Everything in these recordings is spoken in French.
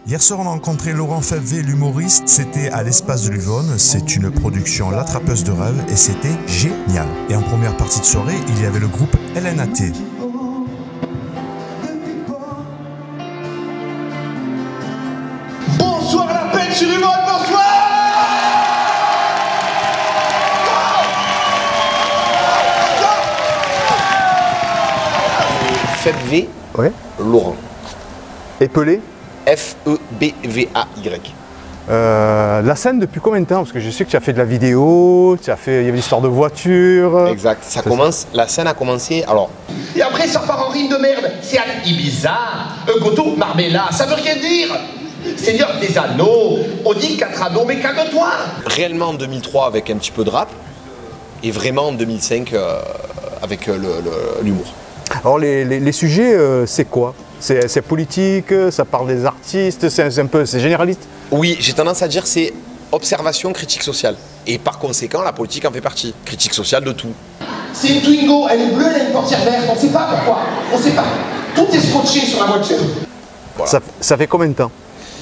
Hier soir, on a rencontré Laurent Febvre, l'humoriste. C'était à l'Espace de Luvonne. C'est une production L'Attrapeuse de rêve et c'était génial. Et en première partie de soirée, il y avait le groupe LNAT. Bonsoir la peine sur Luvonne, bonsoir. Febvre, Ouais. Laurent. Épelé. F-E-B-V-A-Y. La scène depuis combien de temps? Parce que je sais que tu as fait de la vidéo, il y avait l'histoire de voiture. Exact. Ça commence, la scène a commencé, alors... Et après ça part en rime de merde. C'est à Ibiza, Goto, Marbella, ça veut rien dire. Seigneur des anneaux, on dit 4 anneaux, mais calme-toi. Réellement en 2003 avec un petit peu de rap, et vraiment en 2005 avec l'humour. Alors les sujets, c'est quoi? C'est politique, ça parle des artistes, c'est généraliste? Oui, j'ai tendance à dire c'est observation, critique sociale. Et par conséquent, la politique en fait partie. Critique sociale de tout. C'est une Twingo, elle est bleue, elle a une portière verte, on sait pas pourquoi, on sait pas. Tout est scotché sur la voiture. Voilà. Ça fait combien de temps?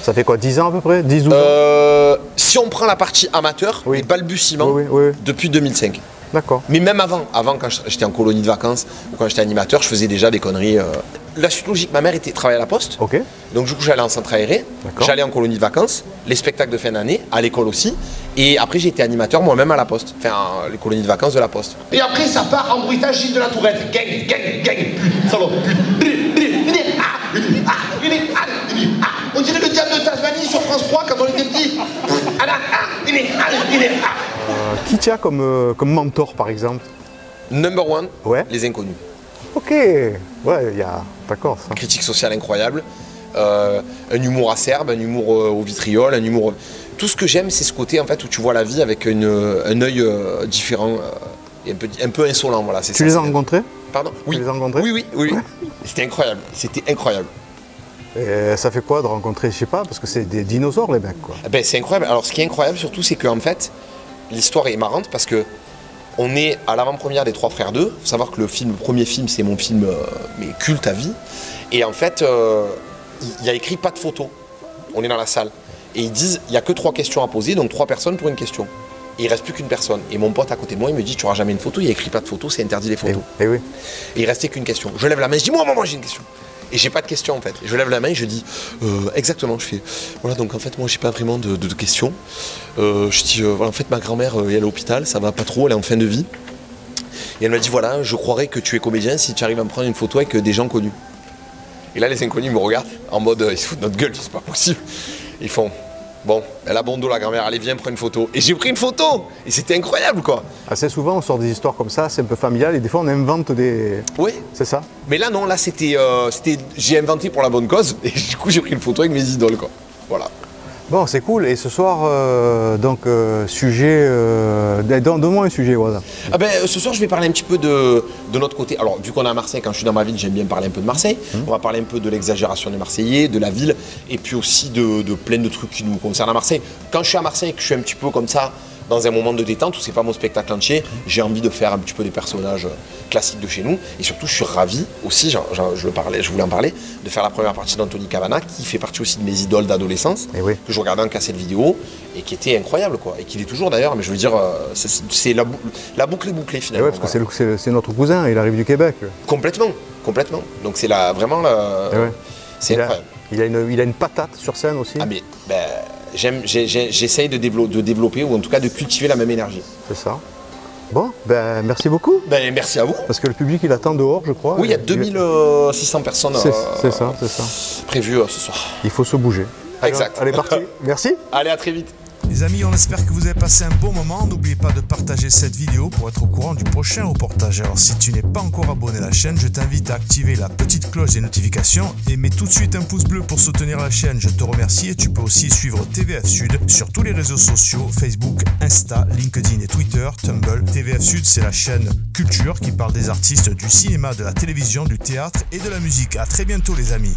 Ça fait quoi, 10 ans à peu près? 10 ou 12 ans? Si on prend la partie amateur, Oui. les balbutiements, Oui. depuis 2005. D'accord. Mais même avant quand j'étais en colonie de vacances ou quand j'étais animateur, je faisais déjà des conneries. La suite logique, ma mère travaillait à la poste. Ok. Donc du coup, j'allais en centre aéré, j'allais en colonie de vacances, les spectacles de fin d'année, à l'école aussi. Et après, j'ai été animateur moi-même à la poste, enfin les colonies de vacances de la poste. Et après ça part en bruitage Gilles de la Tourette. Gang, gang, gang, salaud. On dirait le diable de Tasmanie sur France 3 quand on était petit. Qui tu as comme mentor par exemple? Number one, Ouais. les inconnus. Ok. Ouais, il y a... D'accord, ça. Critique sociale incroyable, un humour acerbe, un humour au vitriol, un humour... Tout ce que j'aime, c'est ce côté en fait où tu vois la vie avec un œil différent et un peu insolent. Voilà, c'est ça. Tu les as rencontrés? Pardon? Oui. Tu les as rencontrés? Oui. C'était incroyable. C'était incroyable. Et ça fait quoi de rencontrer, je sais pas, parce que c'est des dinosaures les mecs quoi. Ben, c'est incroyable. Alors ce qui est incroyable surtout, c'est qu'en fait, l'histoire est marrante parce que on est à l'avant-première des Trois Frères 2. Il faut savoir que le premier film, c'est mon film mais culte à vie. Et en fait, il y a écrit pas de photos. On est dans la salle. Et ils disent, il n'y a que 3 questions à poser, donc 3 personnes pour une question. Et il ne reste plus qu'une personne. Et mon pote à côté de moi, il me dit, tu n'auras jamais une photo, il y a écrit pas de photos, c'est interdit les photos. Et oui. Et il restait qu'une question. Je lève la main, je dis, moi, j'ai une question. Et j'ai pas de question en fait. Je lève la main et je dis, exactement, je fais, voilà, donc en fait, moi, j'ai pas vraiment de questions. Je dis, voilà, en fait, ma grand-mère elle est à l'hôpital, ça va pas trop, elle est en fin de vie. Et elle m'a dit, voilà, je croirais que tu es comédien si tu arrives à me prendre une photo avec des gens connus. Et là, les inconnus me regardent en mode, ils se foutent de notre gueule, c'est pas possible. Ils font, bon, elle a bon dos la grand-mère, allez, viens, prends une photo. Et j'ai pris une photo. Et c'était incroyable, quoi. Assez souvent, on sort des histoires comme ça, c'est un peu familial, et des fois, on invente des... Oui. C'est ça? Mais là, non, là, c'était j'ai inventé pour la bonne cause. Et du coup, j'ai pris une photo avec mes idoles, quoi. Voilà. Bon, c'est cool. Et ce soir, sujet... Donne-moi un sujet, voilà. Ah ben, ce soir, je vais parler un petit peu de notre côté. Alors, vu qu'on est à Marseille, quand je suis dans ma ville, j'aime bien parler un peu de Marseille. On va parler un peu de l'exagération des Marseillais, de la ville, et puis aussi de plein de trucs qui nous concernent à Marseille. Quand je suis à Marseille, que je suis un petit peu comme ça, dans un moment de détente où c'est pas mon spectacle entier, j'ai envie de faire un petit peu des personnages classiques de chez nous. Et surtout, je suis ravi aussi, je voulais en parler, de faire la première partie d'Anthony Cavana, qui fait partie aussi de mes idoles d'adolescence, Et oui. que je regardais en cassette vidéo, et qui était incroyable, quoi. Et qui l'est toujours d'ailleurs, mais je veux dire, c'est la boucle est bouclée Et finalement. ouais, parce que c'est notre cousin, il arrive du Québec. Complètement. Donc c'est vraiment la... Et ouais. C'est incroyable. Il a une patate sur scène aussi. Ah mais j'essaye de développer ou en tout cas de cultiver la même énergie. C'est ça. Bon, ben merci beaucoup. Ben merci à vous. Parce que le public il attend dehors, je crois. Oui, il y a 2600 personnes C'est ça. prévues ce soir. Il faut se bouger. Exact. Allez, parti. Merci. Allez, à très vite. Les amis, on espère que vous avez passé un bon moment. N'oubliez pas de partager cette vidéo pour être au courant du prochain reportage. Alors si tu n'es pas encore abonné à la chaîne, je t'invite à activer la petite cloche des notifications et mets tout de suite un pouce bleu pour soutenir la chaîne. Je te remercie et tu peux aussi suivre TVF Sud sur tous les réseaux sociaux, Facebook, Insta, LinkedIn et Twitter, Tumblr. TVF Sud, c'est la chaîne culture qui parle des artistes du cinéma, de la télévision, du théâtre et de la musique. À très bientôt les amis.